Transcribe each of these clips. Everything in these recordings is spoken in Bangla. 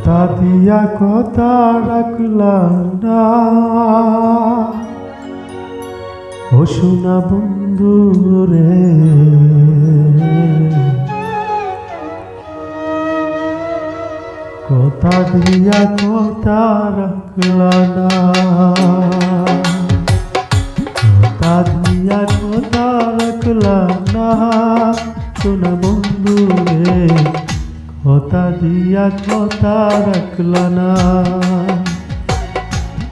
কথা দিয়া কথা রাখলা না, ও সোনা বন্ধু রে। কথা দিয়া কথা রাখলা না, কথা দিয়া কথা রাখলা না, সোনা বন্ধু রে। কথা দিয়া কথা রাখলা না,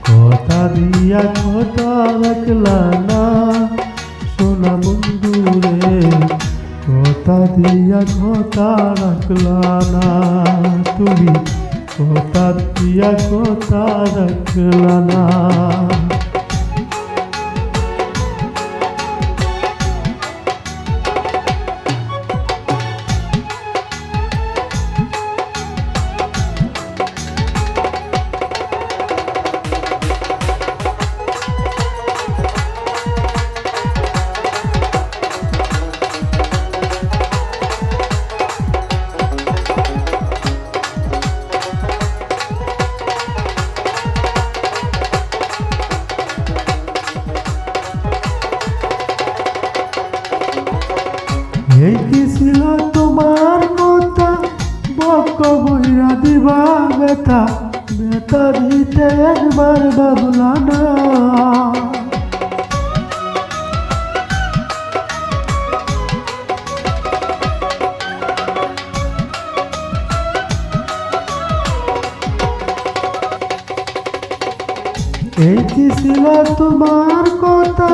কথা দিয়া কথা রাখলা না, সোনা বন্ধু রে। কথা দিয়া কথা রাখলা না, তুমি কথা দিয়া কথা রাখলা না। এই কি ছিল তোমার কথা, বক্ক বইরা দিবা ব্যথা, ব্যথা দিতে একবার ভাবলা না। এই কি ছিল তোমার কথা,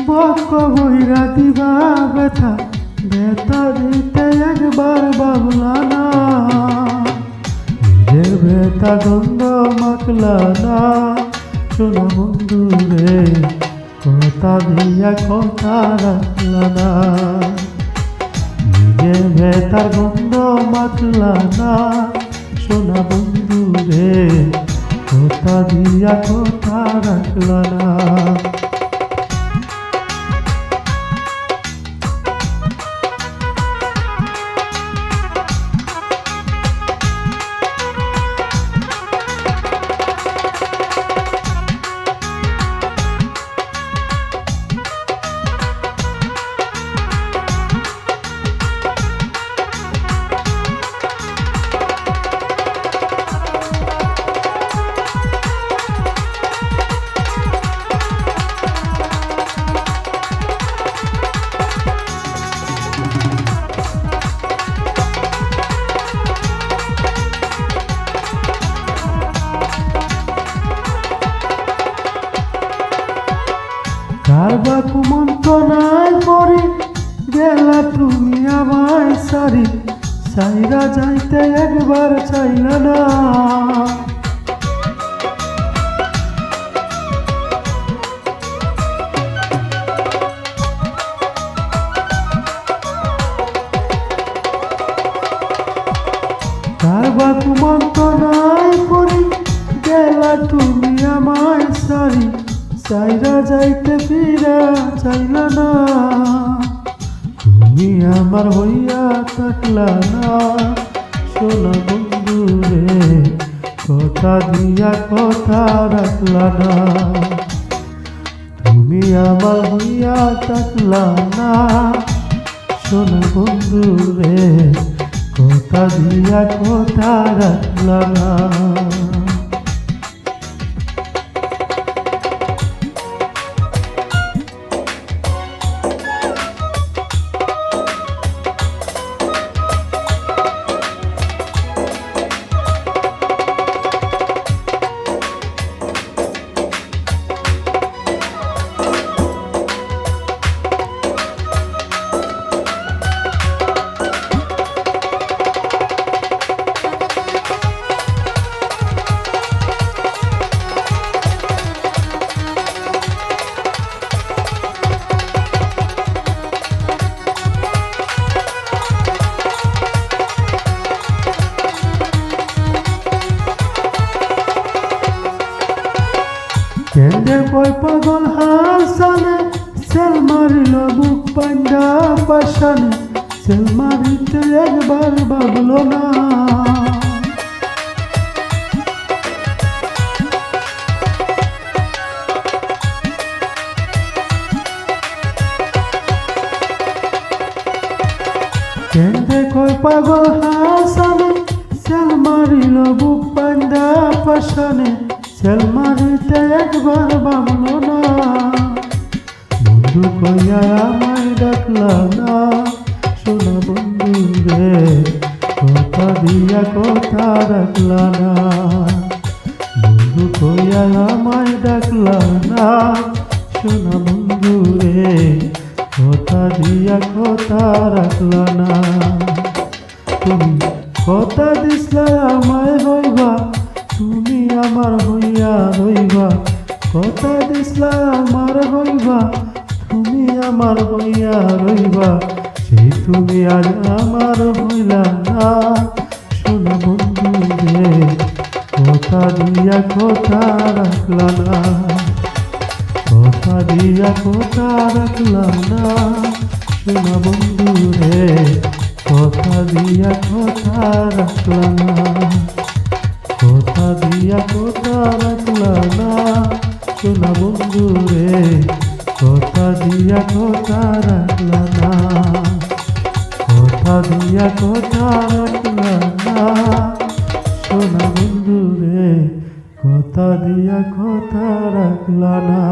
বক্ক বইরা দিবা ব্যথা, ব্যথা দিতে একবার ভাবলা না। নিজের ব্যথা গন্ধ মাখলা না, সোনা বন্ধু রে। কথা দিয়া কথা রাখলা না, নিজের ব্যথার গন্ধ মাখলা না, সোনা বন্ধু রে। কথা দিয়া কথা রাখলা না। কারবা কুমন্তনায় পড়ি গেলা তুমি আমায় সারি, চাইরা যাইতে একবার চাইলা না। কারবা কুমন্তনায় পড়ি গেলা তুমি আমায় সারি, চাইরা যাইতে ফিরা চাইলা না। তুমি আমার হইয়া থাকলা না, সোনা বন্ধু রে। কথা দিয়া কথা রাখলা না, তুমি আমার হইয়া থাকলা না, সোনা বন্ধু রে। কথা দিয়া কথা রাখলা না। কেন্দ্রে কয় পাগল হাসানে, সেল মারিল বুক পান্ডা পাশানে, সেল মারিতে একবার ভাবলো না। পাগল হাসানে সেল মারিল বুক বান্ধা পাশানে সেল মারিতে একবার ভাবলো না বন্ধু কইয়া আমায় ডাকলা না সোনা বন্ধু রে কথা দিয়া কথা রাখলা না বন্ধু কইয়া আমায় ডাকলা না সোনা বন্ধু রে কথা দিয়া কথা রাখলা না তুমি কথা দিসলা আমায় হইবা তুমি আমার হইয়া রইবা কথা দিসলা আমার হইবা তুমি আমার হইয়া রইবা সেই তুমি আজ আমার হইলা না সোনা বন্ধু রে কথা দিয়া কথা রাখলা না কথা দিয়া কথা রাখলা না সোনা বন্ধু রে কথা দিয়া কথা রাখলা না কথা দিয়া কথা রাখলা না সোনা বন্ধু রে কথা দিয়া কথা রাখলা না কথা দিয়া কথা রাখলা না সোনা বন্ধু রে কথা দিয়া কথা রাখলা না।